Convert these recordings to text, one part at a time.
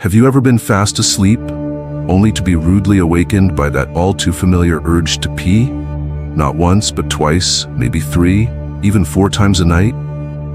Have you ever been fast asleep, only to be rudely awakened by that all-too-familiar urge to pee? Not once, but twice, maybe 3, even 4 times a night?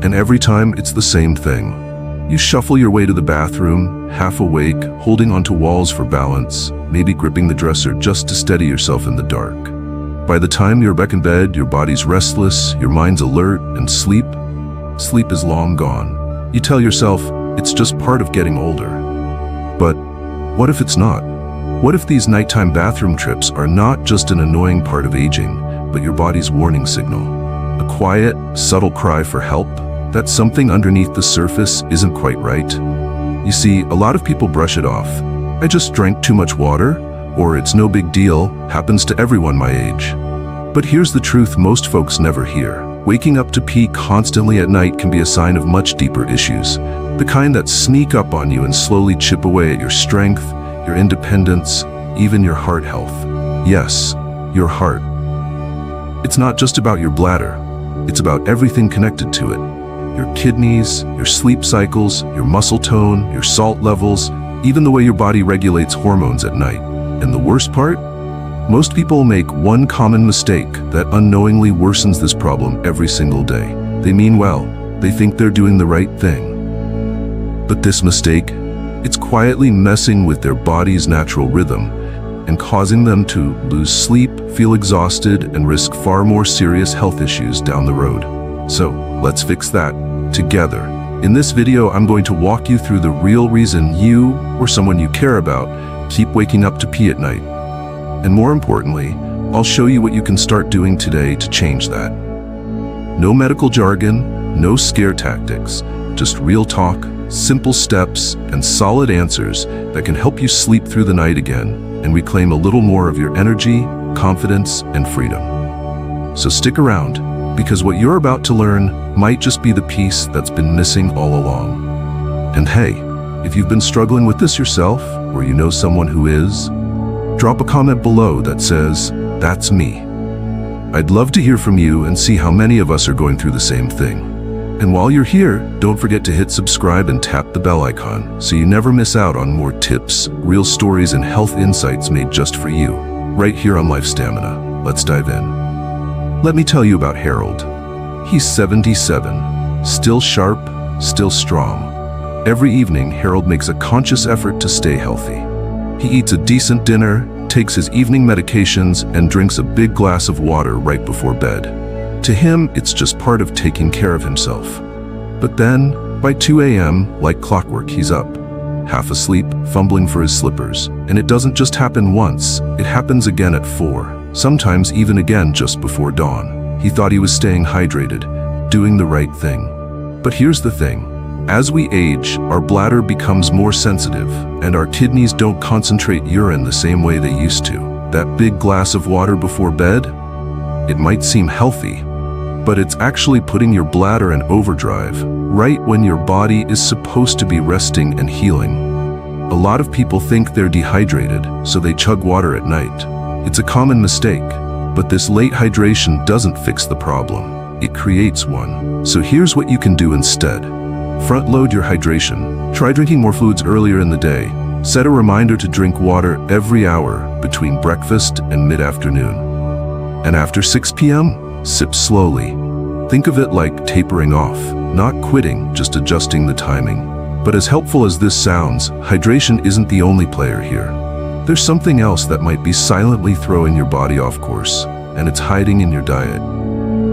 And every time, it's the same thing. You shuffle your way to the bathroom, half awake, holding onto walls for balance, maybe gripping the dresser just to steady yourself in the dark. By the time you're back in bed, your body's restless, your mind's alert, and sleep is long gone. You tell yourself, it's just part of getting older. But what if it's not? What if these nighttime bathroom trips are not just an annoying part of aging, but your body's warning signal? A quiet, subtle cry for help, that something underneath the surface isn't quite right? You see, a lot of people brush it off. I just drank too much water, or it's no big deal, happens to everyone my age. But here's the truth most folks never hear. Waking up to pee constantly at night can be a sign of much deeper issues, the kind that sneak up on you and slowly chip away at your strength, your independence, even your heart health. Yes, your heart. It's not just about your bladder. It's about everything connected to it. Your kidneys, your sleep cycles, your muscle tone, your salt levels, even the way your body regulates hormones at night. And the worst part? Most people make one common mistake that unknowingly worsens this problem every single day. They mean well. They think they're doing the right thing. But this mistake, it's quietly messing with their body's natural rhythm and causing them to lose sleep, feel exhausted, and risk far more serious health issues down the road. So, let's fix that together. In this video, I'm going to walk you through the real reason you, or someone you care about, keep waking up to pee at night. And more importantly, I'll show you what you can start doing today to change that. No medical jargon, no scare tactics, just real talk, simple steps, and solid answers that can help you sleep through the night again and reclaim a little more of your energy, confidence, and freedom. So stick around, because what you're about to learn might just be the piece that's been missing all along. And hey, if you've been struggling with this yourself, or you know someone who is, drop a comment below that says, "That's me." I'd love to hear from you and see how many of us are going through the same thing. And while you're here, don't forget to hit subscribe and tap the bell icon so you never miss out on more tips, real stories, and health insights made just for you, right here on LifeStamina. Let's dive in. Let me tell you about Harold. He's 77, still sharp, still strong. Every evening, Harold makes a conscious effort to stay healthy. He eats a decent dinner, takes his evening medications, and drinks a big glass of water right before bed. To him, it's just part of taking care of himself. But then, by 2 a.m., like clockwork, he's up, half asleep, fumbling for his slippers. And it doesn't just happen once, it happens again at 4, sometimes even again just before dawn. He thought he was staying hydrated, doing the right thing. But here's the thing. As we age, our bladder becomes more sensitive, and our kidneys don't concentrate urine the same way they used to. That big glass of water before bed? It might seem healthy, but it's actually putting your bladder in overdrive, right when your body is supposed to be resting and healing. A lot of people think they're dehydrated, so they chug water at night. It's a common mistake, but this late hydration doesn't fix the problem. It creates one. So here's what you can do instead. Front load your hydration. Try drinking more fluids earlier in the day. Set a reminder to drink water every hour between breakfast and mid-afternoon. And after 6 p.m., sip slowly. Think of it like tapering off, not quitting, just adjusting the timing. But as helpful as this sounds, hydration isn't the only player here. There's something else that might be silently throwing your body off course, and it's hiding in your diet.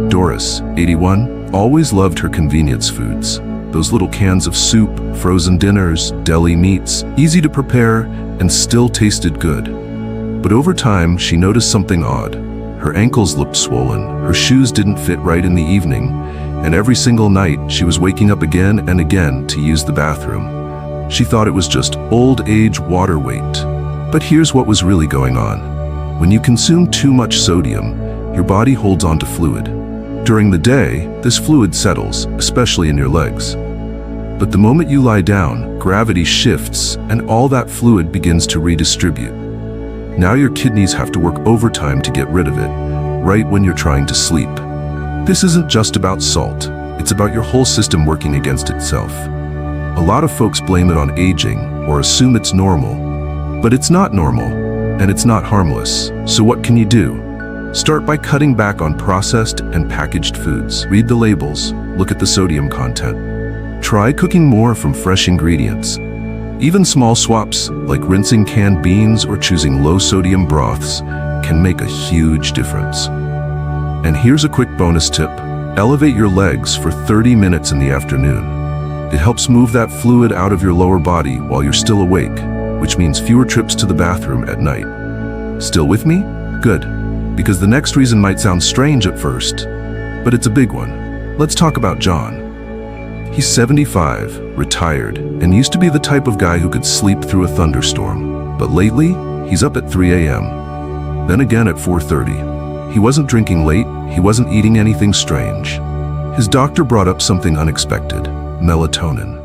Doris, 81, always loved her convenience foods. Those little cans of soup, frozen dinners, deli meats, easy to prepare, and still tasted good. But over time, she noticed something odd. Her ankles looked swollen, her shoes didn't fit right in the evening, and every single night, she was waking up again and again to use the bathroom. She thought it was just old age water weight. But here's what was really going on. When you consume too much sodium, your body holds onto fluid. During the day, this fluid settles, especially in your legs. But the moment you lie down, gravity shifts and all that fluid begins to redistribute. Now your kidneys have to work overtime to get rid of it, right when you're trying to sleep. This isn't just about salt, it's about your whole system working against itself. A lot of folks blame it on aging or assume it's normal, but it's not normal and it's not harmless. So what can you do? Start by cutting back on processed and packaged foods. Read the labels, look at the sodium content. Try cooking more from fresh ingredients. Even small swaps, like rinsing canned beans or choosing low-sodium broths, can make a huge difference. And here's a quick bonus tip. Elevate your legs for 30 minutes in the afternoon. It helps move that fluid out of your lower body while you're still awake, which means fewer trips to the bathroom at night. Still with me? Good. Because the next reason might sound strange at first, but it's a big one. Let's talk about John. He's 75, retired, and used to be the type of guy who could sleep through a thunderstorm. But lately, he's up at 3 a.m., then again at 4:30. He wasn't drinking late, he wasn't eating anything strange. His doctor brought up something unexpected: melatonin.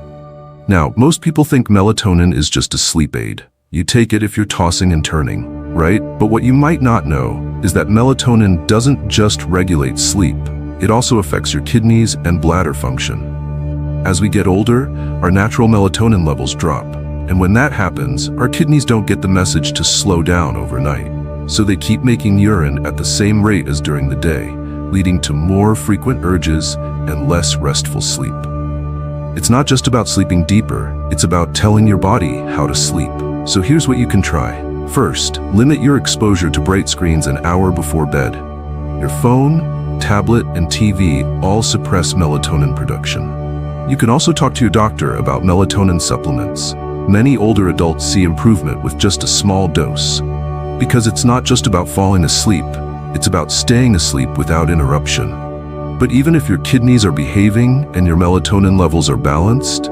Now, most people think melatonin is just a sleep aid. You take it if you're tossing and turning, right? But what you might not know is that melatonin doesn't just regulate sleep. It also affects your kidneys and bladder function. As we get older, our natural melatonin levels drop. And when that happens, our kidneys don't get the message to slow down overnight. So they keep making urine at the same rate as during the day, leading to more frequent urges and less restful sleep. It's not just about sleeping deeper, it's about telling your body how to sleep. So here's what you can try. First, limit your exposure to bright screens an hour before bed. Your phone, tablet, and TV all suppress melatonin production. You can also talk to your doctor about melatonin supplements. Many older adults see improvement with just a small dose. Because it's not just about falling asleep, it's about staying asleep without interruption. But even if your kidneys are behaving and your melatonin levels are balanced,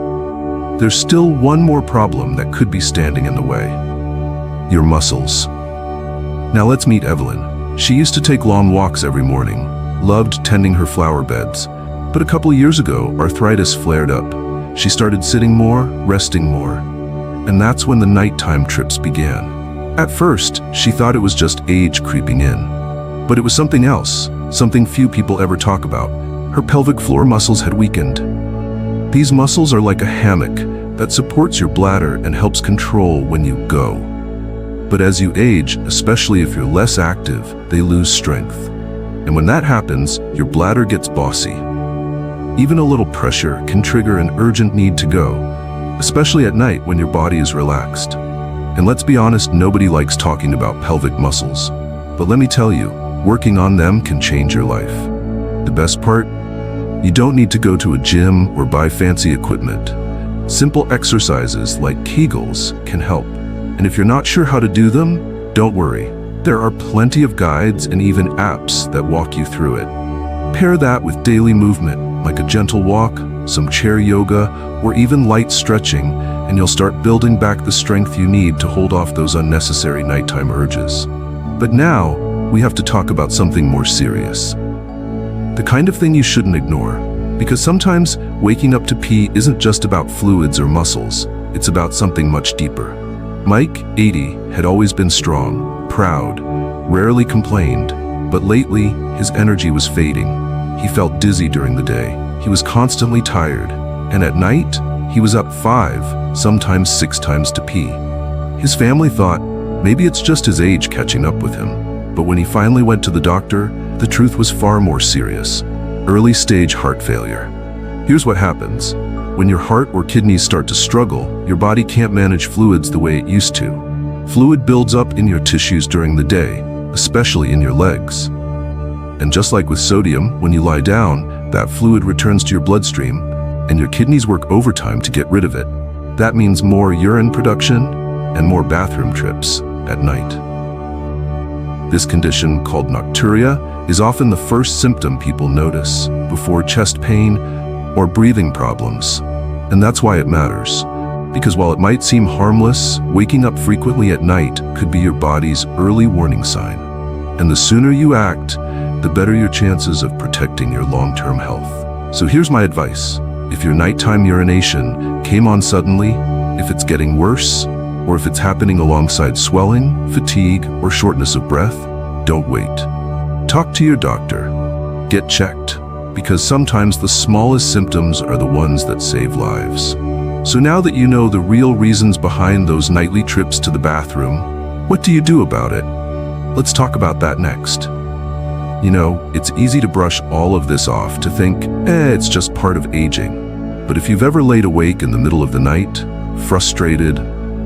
there's still one more problem that could be standing in the way: your muscles. Now let's meet Evelyn. She used to take long walks every morning, loved tending her flower beds. But a couple years ago, arthritis flared up. She started sitting more, resting more. And that's when the nighttime trips began. At first, she thought it was just age creeping in. But it was something else, something few people ever talk about. Her pelvic floor muscles had weakened. These muscles are like a hammock that supports your bladder and helps control when you go. But as you age, especially if you're less active, they lose strength. And when that happens, your bladder gets bossy. Even a little pressure can trigger an urgent need to go, especially at night when your body is relaxed. And let's be honest, nobody likes talking about pelvic muscles. But let me tell you, working on them can change your life. The best part? You don't need to go to a gym or buy fancy equipment. Simple exercises like Kegels can help. And if you're not sure how to do them, don't worry. There are plenty of guides and even apps that walk you through it. Pair that with daily movement, like a gentle walk, some chair yoga, or even light stretching, and you'll start building back the strength you need to hold off those unnecessary nighttime urges. But now, we have to talk about something more serious. The kind of thing you shouldn't ignore, because sometimes waking up to pee isn't just about fluids or muscles, it's about something much deeper. Mike, 80, had always been strong, proud, rarely complained, but lately, his energy was fading. He felt dizzy during the day. He was constantly tired. And at night, he was up 5, sometimes 6 times to pee. His family thought maybe it's just his age catching up with him. But when he finally went to the doctor, the truth was far more serious: early stage heart failure. Here's what happens. When your heart or kidneys start to struggle, your body can't manage fluids the way it used to. Fluid builds up in your tissues during the day, especially in your legs. And just like with sodium, when you lie down, that fluid returns to your bloodstream, and your kidneys work overtime to get rid of it. That means more urine production and more bathroom trips at night. This condition, called nocturia, is often the first symptom people notice before chest pain or breathing problems. And that's why it matters. Because while it might seem harmless, waking up frequently at night could be your body's early warning sign. And the sooner you act, the better your chances of protecting your long-term health. So here's my advice. If your nighttime urination came on suddenly, if it's getting worse, or if it's happening alongside swelling, fatigue, or shortness of breath, don't wait. Talk to your doctor. Get checked, because sometimes the smallest symptoms are the ones that save lives. So now that you know the real reasons behind those nightly trips to the bathroom, what do you do about it? Let's talk about that next. You know, it's easy to brush all of this off, to think, it's just part of aging. But if you've ever laid awake in the middle of the night, frustrated,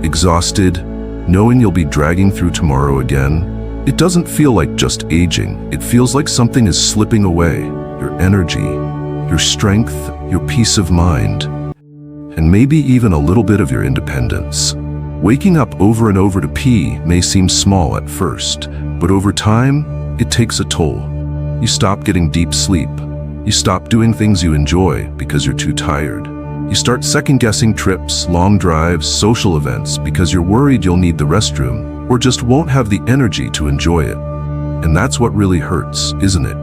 exhausted, knowing you'll be dragging through tomorrow again, it doesn't feel like just aging. It feels like something is slipping away. Your energy, your strength, your peace of mind, and maybe even a little bit of your independence. Waking up over and over to pee may seem small at first, but over time, it takes a toll. You stop getting deep sleep. You stop doing things you enjoy because you're too tired. You start second-guessing trips, long drives, social events because you're worried you'll need the restroom or just won't have the energy to enjoy it. And that's what really hurts, isn't it?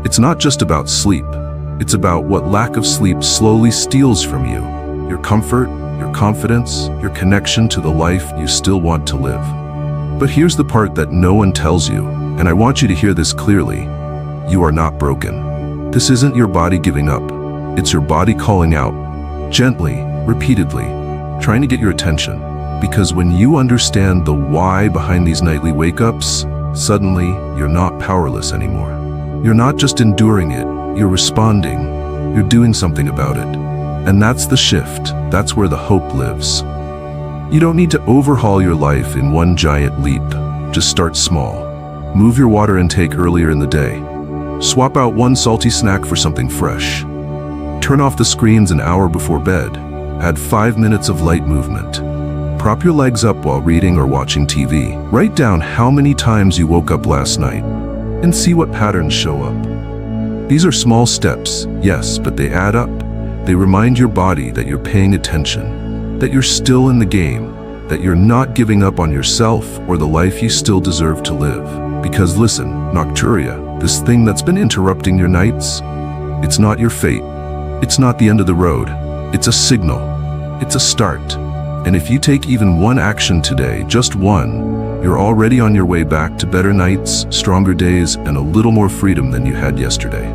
It's not just about sleep. It's about what lack of sleep slowly steals from you. Your comfort, your confidence, your connection to the life you still want to live. But here's the part that no one tells you, and I want you to hear this clearly. You are not broken. This isn't your body giving up. It's your body calling out, gently, repeatedly, trying to get your attention. Because when you understand the why behind these nightly wake-ups, suddenly you're not powerless anymore. You're not just enduring it, you're responding. You're doing something about it. And that's the shift. That's where the hope lives. You don't need to overhaul your life in one giant leap. Just start small. Move your water intake earlier in the day. Swap out one salty snack for something fresh. Turn off the screens an hour before bed. Add 5 minutes of light movement. Prop your legs up while reading or watching TV. Write down how many times you woke up last night and see what patterns show up. These are small steps, yes, but they add up. They remind your body that you're paying attention, that you're still in the game, that you're not giving up on yourself or the life you still deserve to live. Because listen, nocturia, this thing that's been interrupting your nights, it's not your fate. It's not the end of the road. It's a signal. It's a start. And if you take even one action today, just one, you're already on your way back to better nights, stronger days, and a little more freedom than you had yesterday.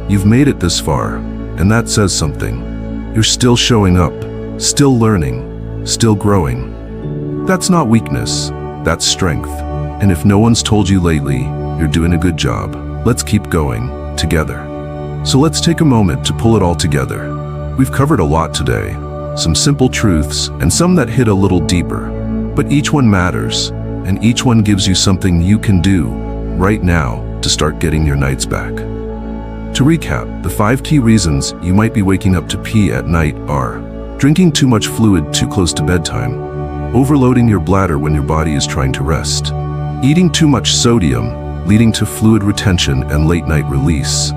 You've made it this far, and that says something. You're still showing up, still learning, still growing. That's not weakness, that's strength. And if no one's told you lately, you're doing a good job. Let's keep going, together. So let's take a moment to pull it all together. We've covered a lot today, some simple truths and some that hit a little deeper. But each one matters, and each one gives you something you can do right now to start getting your nights back. To recap, the 5 key reasons you might be waking up to pee at night are: drinking too much fluid too close to bedtime, overloading your bladder when your body is trying to rest, eating too much sodium, leading to fluid retention and late-night release,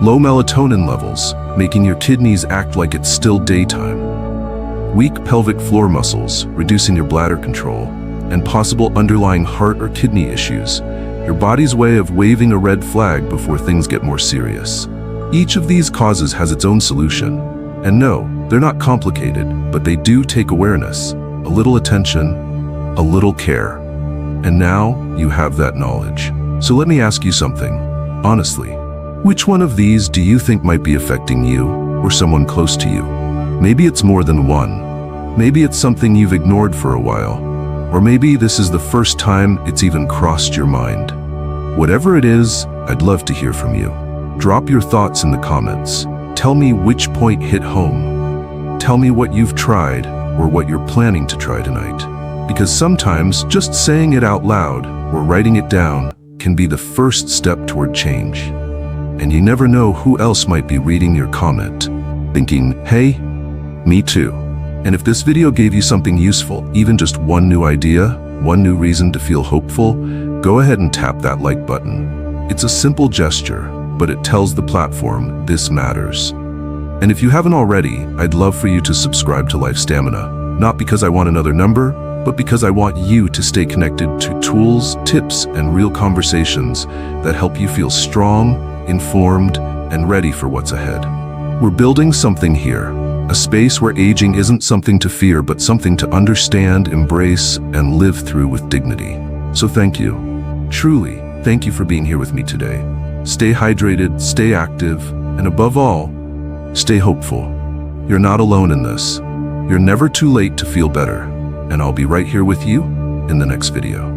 low melatonin levels, making your kidneys act like it's still daytime, weak pelvic floor muscles, reducing your bladder control, and possible underlying heart or kidney issues, your body's way of waving a red flag before things get more serious. Each of these causes has its own solution. And no, they're not complicated, but they do take awareness, a little attention, a little care. And now you have that knowledge. So let me ask you something, honestly. Which one of these do you think might be affecting you or someone close to you? Maybe it's more than one. Maybe it's something you've ignored for a while. Or maybe this is the first time it's even crossed your mind. Whatever it is, I'd love to hear from you. Drop your thoughts in the comments. Tell me which point hit home. Tell me what you've tried or what you're planning to try tonight. Because sometimes just saying it out loud or writing it down can be the first step toward change. And you never know who else might be reading your comment, thinking, hey, me too. And if this video gave you something useful, even just one new idea, one new reason to feel hopeful, go ahead and tap that like button. It's a simple gesture, but it tells the platform this matters. And if you haven't already, I'd love for you to subscribe to LifeStamina, not because I want another number, but because I want you to stay connected to tools, tips, and real conversations that help you feel strong, informed, and ready for what's ahead. We're building something here. A space where aging isn't something to fear, but something to understand, embrace, and live through with dignity. So thank you. Truly, thank you for being here with me today. Stay hydrated, stay active, and above all, stay hopeful. You're not alone in this. You're never too late to feel better, and I'll be right here with you in the next video.